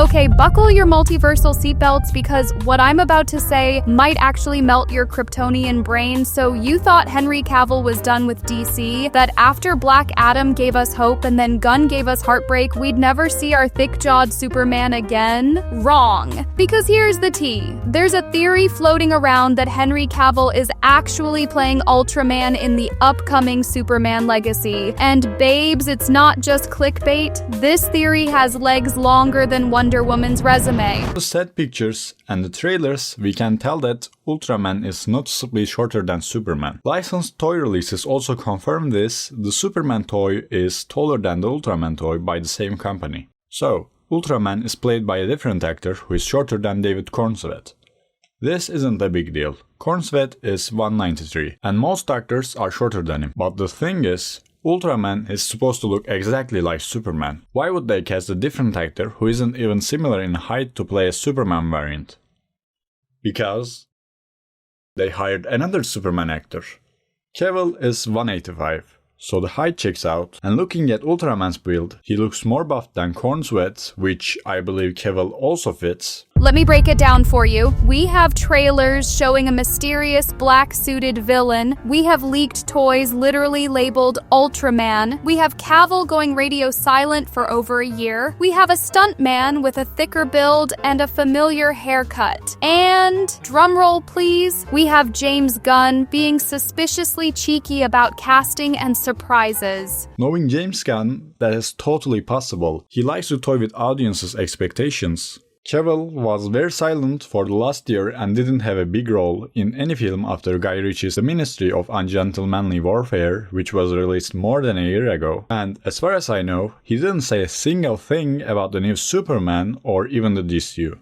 Okay, buckle your multiversal seatbelts because what I'm about to say might actually melt your Kryptonian brain. So you thought Henry Cavill was done with DC? That after Black Adam gave us hope and then Gunn gave us heartbreak, we'd never see our thick-jawed Superman again? Wrong. Because here's the tea. There's a theory floating around that Henry Cavill is actually playing Ultraman in the upcoming Superman legacy. And babes, it's not just clickbait. This theory has legs longer than Wonder Woman's resume. The set pictures and the trailers, we can tell that Ultraman is noticeably shorter than Superman. Licensed toy releases also confirm this. The Superman toy is taller than the Ultraman toy by the same company. So, Ultraman is played by a different actor who is shorter than David Cornsweet. This isn't a big deal. Cornsweet is 193 and most actors are shorter than him. But the thing is, Ultraman is supposed to look exactly like Superman. Why would they cast a different actor who isn't even similar in height to play a Superman variant? Because they hired another Superman actor. Cavill is 185, so the height checks out, and looking at Ultraman's build, he looks more buff than Cornsweet, which I believe Cavill also fits. Let me break it down for you. We have trailers showing a mysterious black-suited villain. We have leaked toys literally labeled Ultraman. We have Cavill going radio silent for over a year. We have a stuntman with a thicker build and a familiar haircut. And, drumroll please, we have James Gunn being suspiciously cheeky about casting and surprises. Knowing James Gunn, that is totally possible. He likes to toy with audiences' expectations. Cavill was very silent for the last year and didn't have a big role in any film after Guy Ritchie's The Ministry of Ungentlemanly Warfare, which was released more than a year ago. And as far as I know, he didn't say a single thing about the new Superman or even the DCU.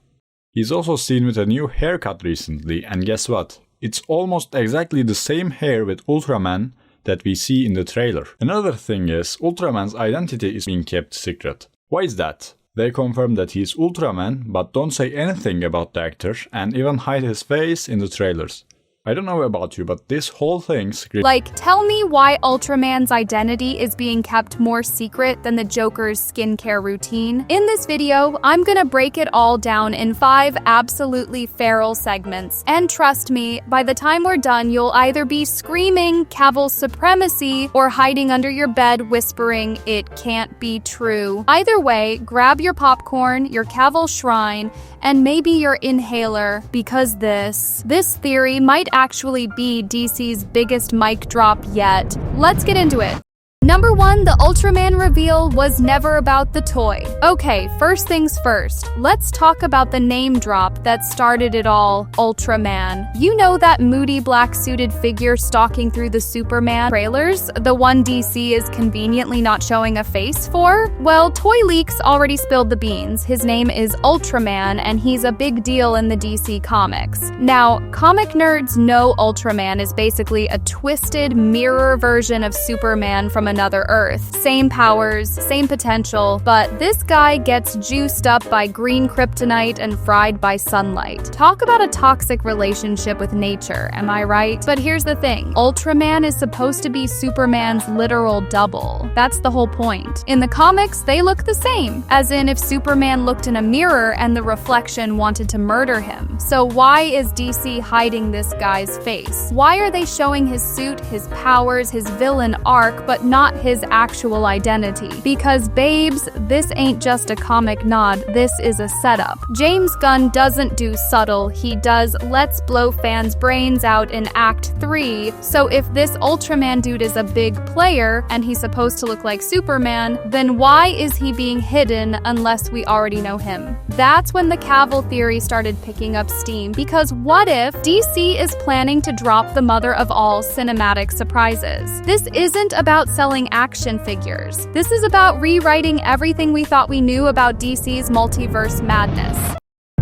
He's also seen with a new haircut recently, and guess what? It's almost exactly the same hair with Ultraman that we see in the trailer. Another thing is, Ultraman's identity is being kept secret. Why is that? They confirm that he's Ultraman, but don't say anything about the actor and even hide his face in the trailers. I don't know about you, but this whole thing screams. Like, tell me why Ultraman's identity is being kept more secret than the Joker's skincare routine. In this video, I'm gonna break it all down in 5 absolutely feral segments. And trust me, by the time we're done, you'll either be screaming Cavill's supremacy or hiding under your bed whispering, it can't be true. Either way, grab your popcorn, your Cavill shrine, and maybe your inhaler, because this theory might actually be DC's biggest mic drop yet. Let's get into it. Number 1, the Ultraman reveal was never about the toy. Okay, first things first, let's talk about the name drop that started it all, Ultraman. You know that moody black-suited figure stalking through the Superman trailers? The one DC is conveniently not showing a face for? Well, Toy Leaks already spilled the beans. His name is Ultraman, and he's a big deal in the DC comics. Now, comic nerds know Ultraman is basically a twisted mirror version of Superman from another Earth. Same powers, same potential, but this guy gets juiced up by green kryptonite and fried by sunlight. Talk about a toxic relationship with nature, am I right? But here's the thing, Ultraman is supposed to be Superman's literal double. That's the whole point. In the comics, they look the same, as in if Superman looked in a mirror and the reflection wanted to murder him. So why is DC hiding this guy's face? Why are they showing his suit, his powers, his villain arc, but not his actual identity? Because babes, this ain't just a comic nod, this is a setup. James Gunn doesn't do subtle, he does let's blow fans' brains out in Act 3, so if this Ultraman dude is a big player, and he's supposed to look like Superman, then why is he being hidden unless we already know him? That's when the Cavill theory started picking up steam, because what if DC is planning to drop the mother of all cinematic surprises? This isn't about selling action figures. This is about rewriting everything we thought we knew about DC's multiverse madness.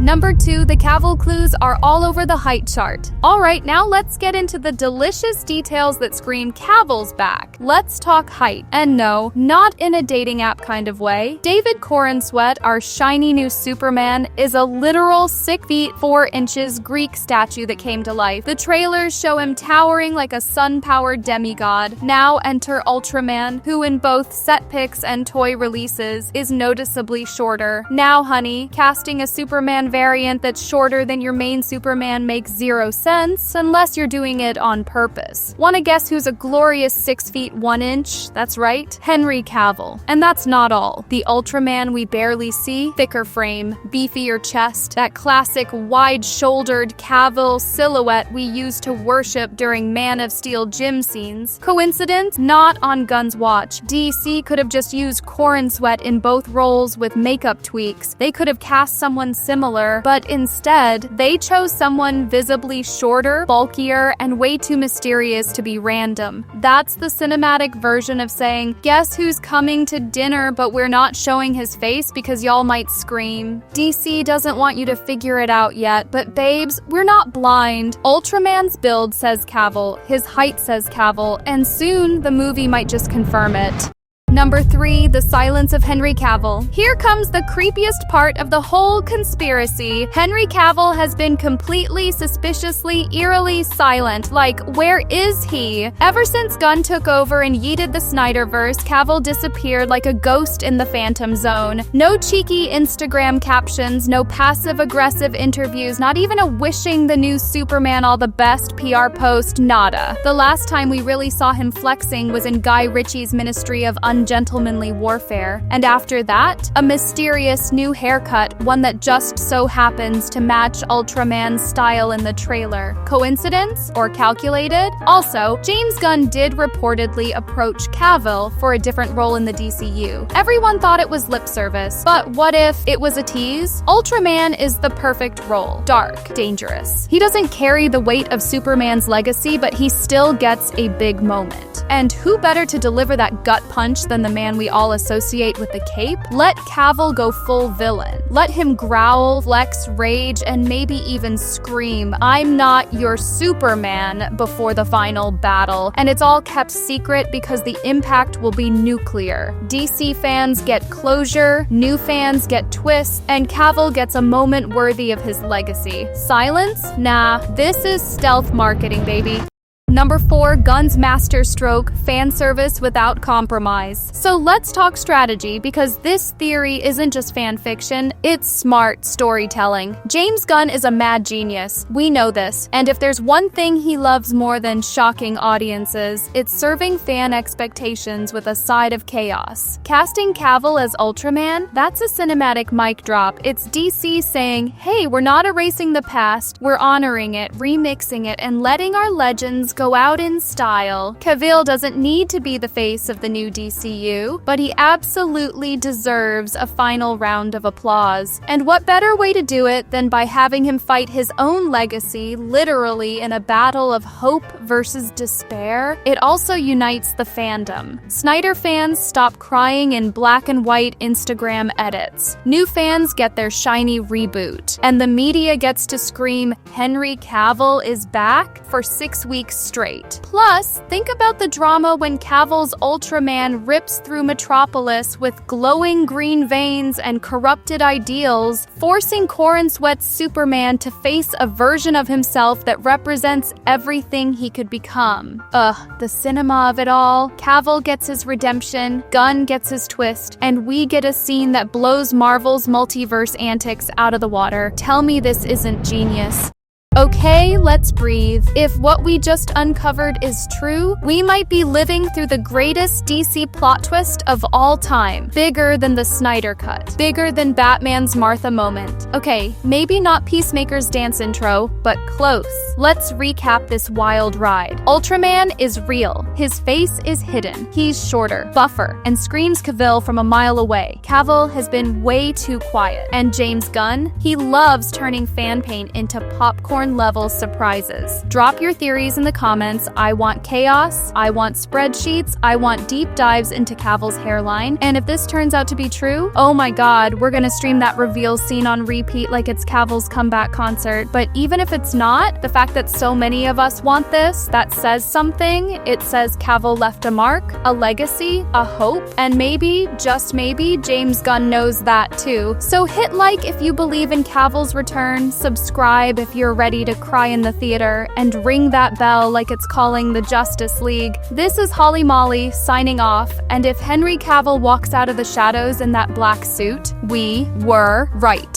Number 2, the Cavill clues are all over the height chart. Alright, now let's get into the delicious details that scream Cavill's back. Let's talk height. And no, not in a dating app kind of way. David Corenswet, our shiny new Superman, is a literal 6 feet 4 inches Greek statue that came to life. The trailers show him towering like a sun-powered demigod. Now enter Ultraman, who in both set pics and toy releases is noticeably shorter. Now, honey, casting a Superman variant that's shorter than your main Superman makes 0 sense unless you're doing it on purpose. Wanna guess who's a glorious 6 feet 1 inch? That's right, Henry Cavill. And that's not all. The Ultraman we barely see, thicker frame, beefier chest, that classic wide-shouldered Cavill silhouette we used to worship during Man of Steel gym scenes. Coincidence? Not on Gunn's watch. DC could have just used Corenswet in both roles with makeup tweaks. They could have cast someone similar, but instead, they chose someone visibly shorter, bulkier, and way too mysterious to be random. That's the cinematic version of saying, guess who's coming to dinner, but we're not showing his face because y'all might scream. DC doesn't want you to figure it out yet, but babes, we're not blind. Ultraman's build says Cavill, his height says Cavill, and soon the movie might just confirm it. Number 3, the silence of Henry Cavill. Here comes the creepiest part of the whole conspiracy. Henry Cavill has been completely, suspiciously, eerily silent. Like, where is he? Ever since Gunn took over and yeeted the Snyderverse, Cavill disappeared like a ghost in the Phantom Zone. No cheeky Instagram captions, no passive-aggressive interviews, not even a wishing the new Superman all the best PR post, nada. The last time we really saw him flexing was in Guy Ritchie's Ministry of Ungentlemanly Warfare, and after that, a mysterious new haircut, one that just so happens to match Ultraman's style in the trailer. Coincidence or calculated? Also, James Gunn did reportedly approach Cavill for a different role in the DCU. Everyone thought it was lip service, but what if it was a tease? Ultraman is the perfect role. Dark, dangerous. He doesn't carry the weight of Superman's legacy, but he still gets a big moment. And who better to deliver that gut punch than the man we all associate with the cape? Let Cavill go full villain. Let him growl, flex, rage, and maybe even scream, "I'm not your Superman," before the final battle. And it's all kept secret because the impact will be nuclear. DC fans get closure, new fans get twists, and Cavill gets a moment worthy of his legacy. Silence? Nah, this is stealth marketing, baby. Number 4, Gunn's masterstroke, fan service without compromise. So let's talk strategy, because this theory isn't just fan fiction, it's smart storytelling. James Gunn is a mad genius. We know this. And if there's one thing he loves more than shocking audiences, it's serving fan expectations with a side of chaos. Casting Cavill as Ultraman, that's a cinematic mic drop. It's DC saying, hey, we're not erasing the past, we're honoring it, remixing it, and letting our legends go out in style. Cavill doesn't need to be the face of the new DCU, but he absolutely deserves a final round of applause. And what better way to do it than by having him fight his own legacy, literally in a battle of hope versus despair? It also unites the fandom. Snyder fans stop crying in black and white Instagram edits. New fans get their shiny reboot. And the media gets to scream, Henry Cavill is back, for 6 weeks straight. Plus, think about the drama when Cavill's Ultraman rips through Metropolis with glowing green veins and corrupted ideals, forcing Corenswet's Superman to face a version of himself that represents everything he could become. The cinema of it all. Cavill gets his redemption, Gunn gets his twist, and we get a scene that blows Marvel's multiverse antics out of the water. Tell me this isn't genius. Okay, let's breathe. If what we just uncovered is true, we might be living through the greatest DC plot twist of all time. Bigger than the Snyder Cut. Bigger than Batman's Martha moment. Okay, maybe not Peacemaker's dance intro, but close. Let's recap this wild ride. Ultraman is real. His face is hidden. He's shorter, buffer, and screams Cavill from a mile away. Cavill has been way too quiet. And James Gunn? He loves turning fan paint into popcorn popcorn-level surprises. Drop your theories in the comments. I want chaos, I want spreadsheets, I want deep dives into Cavill's hairline, and if this turns out to be true, oh my god, we're gonna stream that reveal scene on repeat like it's Cavill's comeback concert. But even if it's not, the fact that so many of us want this, that says something. It says Cavill left a mark, a legacy, a hope, and maybe, just maybe, James Gunn knows that too. So hit like if you believe in Cavill's return, subscribe if you're ready to cry in the theater, and ring that bell like it's calling the Justice League. This is Holly Molly signing off, and if Henry Cavill walks out of the shadows in that black suit, we were right.